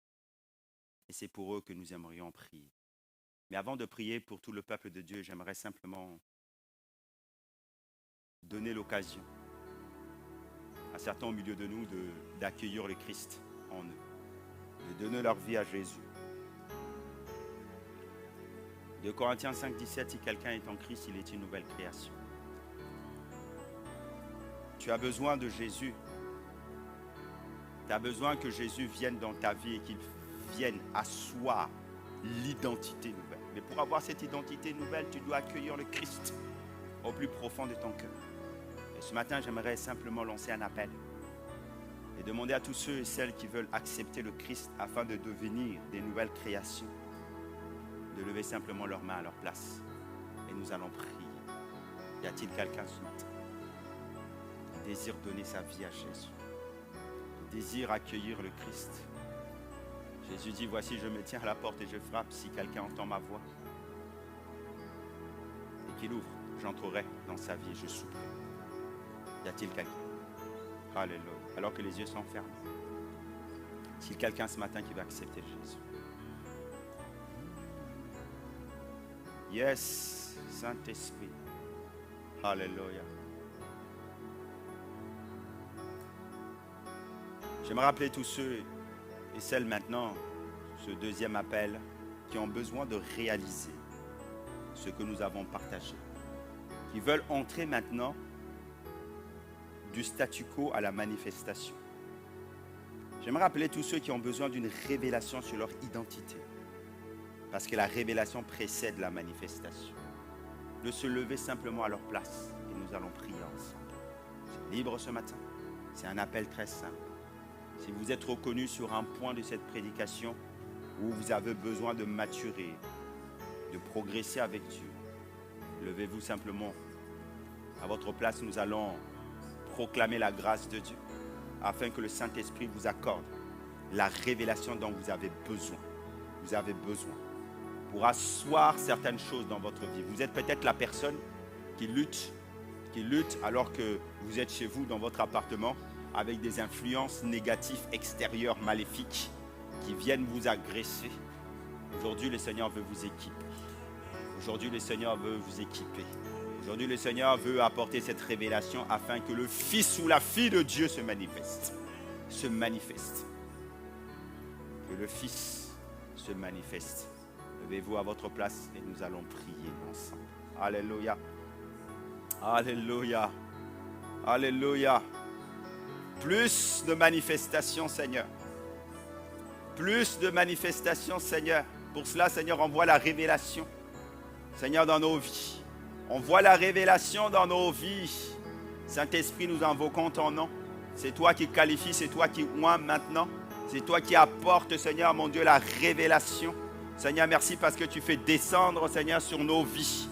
Et c'est pour eux que nous aimerions prier. Mais avant de prier pour tout le peuple de Dieu, j'aimerais simplement donner l'occasion à certains au milieu de nous d'accueillir le Christ en eux, de donner leur vie à Jésus. 2 Corinthiens 5, 17, si quelqu'un est en Christ, il est une nouvelle création. Tu as besoin de Jésus. Tu as besoin que Jésus vienne dans ta vie et qu'il vienne asseoir l'identité nouvelle. Mais pour avoir cette identité nouvelle, tu dois accueillir le Christ au plus profond de ton cœur. Et ce matin, j'aimerais simplement lancer un appel et demander à tous ceux et celles qui veulent accepter le Christ afin de devenir des nouvelles créations, de lever simplement leurs mains à leur place. Et nous allons prier. Y a-t-il quelqu'un ce matin qui désire donner sa vie à Jésus, qui désire accueillir le Christ? Jésus dit, voici, je me tiens à la porte et je frappe. Si quelqu'un entend ma voix et qu'il ouvre, j'entrerai dans sa vie et je souperai. Y a-t-il quelqu'un? Alléluia. Alors que les yeux sont fermés. S'il y a quelqu'un ce matin qui va accepter Jésus. Yes, Saint-Esprit. Alléluia. J'aimerais rappeler tous ceux et celles maintenant, ce deuxième appel, qui ont besoin de réaliser ce que nous avons partagé, qui veulent entrer maintenant du statu quo à la manifestation. J'aimerais rappeler tous ceux qui ont besoin d'une révélation sur leur identité, parce que la révélation précède la manifestation. De se lever simplement à leur place et nous allons prier ensemble. C'est libre ce matin. C'est un appel très simple. Si vous êtes reconnu sur un point de cette prédication où vous avez besoin de maturer, de progresser avec Dieu, levez-vous simplement. À votre place, nous allons proclamer la grâce de Dieu afin que le Saint-Esprit vous accorde la révélation dont vous avez besoin. Vous avez besoin pour asseoir certaines choses dans votre vie. Vous êtes peut-être la personne qui lutte alors que vous êtes chez vous dans votre appartement avec des influences négatives extérieures maléfiques qui viennent vous agresser. Aujourd'hui, le Seigneur veut vous équiper. Aujourd'hui, le Seigneur veut vous équiper. Aujourd'hui, le Seigneur veut apporter cette révélation afin que le Fils ou la fille de Dieu se manifeste. Que le Fils se manifeste. Levez-vous à votre place et nous allons prier ensemble. Alléluia. Alléluia. Alléluia. Plus de manifestations, Seigneur. Plus de manifestations, Seigneur. Pour cela, Seigneur, envoie la révélation. Seigneur, dans nos vies. On voit la révélation dans nos vies. Saint-Esprit, nous invoquons ton nom. C'est toi qui qualifies, c'est toi qui oins maintenant. C'est toi qui apportes, Seigneur, mon Dieu, la révélation. Seigneur, merci parce que tu fais descendre, Seigneur, sur nos vies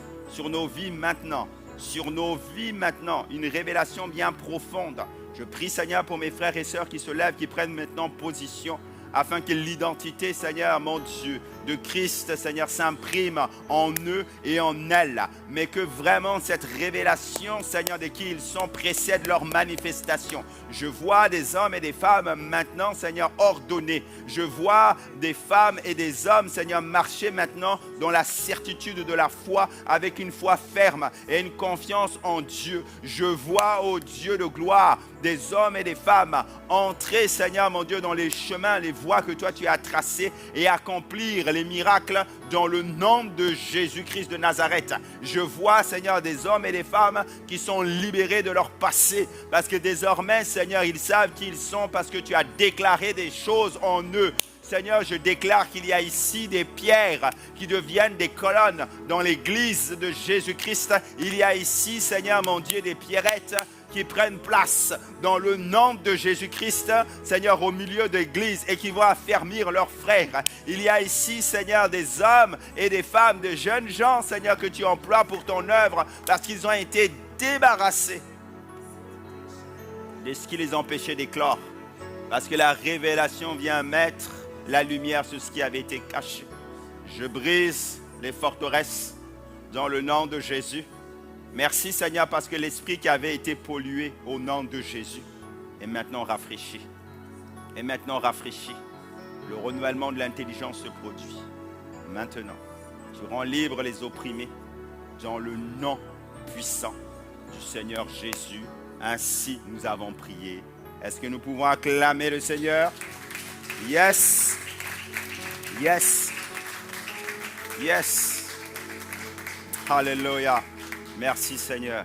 maintenant. Sur nos vies maintenant, une révélation bien profonde. Je prie, Seigneur, pour mes frères et sœurs qui se lèvent, qui prennent maintenant position, afin que l'identité, Seigneur, mon Dieu, de Christ, Seigneur, s'imprime en eux et en elles. Mais que vraiment cette révélation, Seigneur, de qui ils sont, précède leur manifestation. Je vois des hommes et des femmes maintenant, Seigneur, ordonnés. Je vois des femmes et des hommes, Seigneur, marcher maintenant dans la certitude de la foi, avec une foi ferme et une confiance en Dieu. Je vois, ô Dieu de gloire, des hommes et des femmes entrer, Seigneur, mon Dieu, dans les chemins, les voies que toi tu as tracées et accomplir les miracles dans le nom de Jésus-Christ de Nazareth. Je vois, Seigneur, des hommes et des femmes qui sont libérés de leur passé parce que désormais, Seigneur, ils savent qui ils sont parce que tu as déclaré des choses en eux. Seigneur, je déclare qu'il y a ici des pierres qui deviennent des colonnes dans l'église de Jésus-Christ. Il y a ici, Seigneur mon Dieu, des pierrettes qui prennent place dans le nom de Jésus-Christ, Seigneur, au milieu de l'église et qui vont affermir leurs frères. Il y a ici, Seigneur, des hommes et des femmes, des jeunes gens, Seigneur, que tu emploies pour ton œuvre parce qu'ils ont été débarrassés de ce qui les empêchait d'éclore. Parce que la révélation vient mettre la lumière sur ce qui avait été caché. Je brise les forteresses dans le nom de Jésus. Merci Seigneur parce que l'esprit qui avait été pollué au nom de Jésus est maintenant rafraîchi. Et maintenant rafraîchi. Le renouvellement de l'intelligence se produit. Maintenant, tu rends libres les opprimés dans le nom puissant du Seigneur Jésus. Ainsi nous avons prié. Est-ce que nous pouvons acclamer le Seigneur? Yes. Yes. Yes. Alléluia. Merci Seigneur.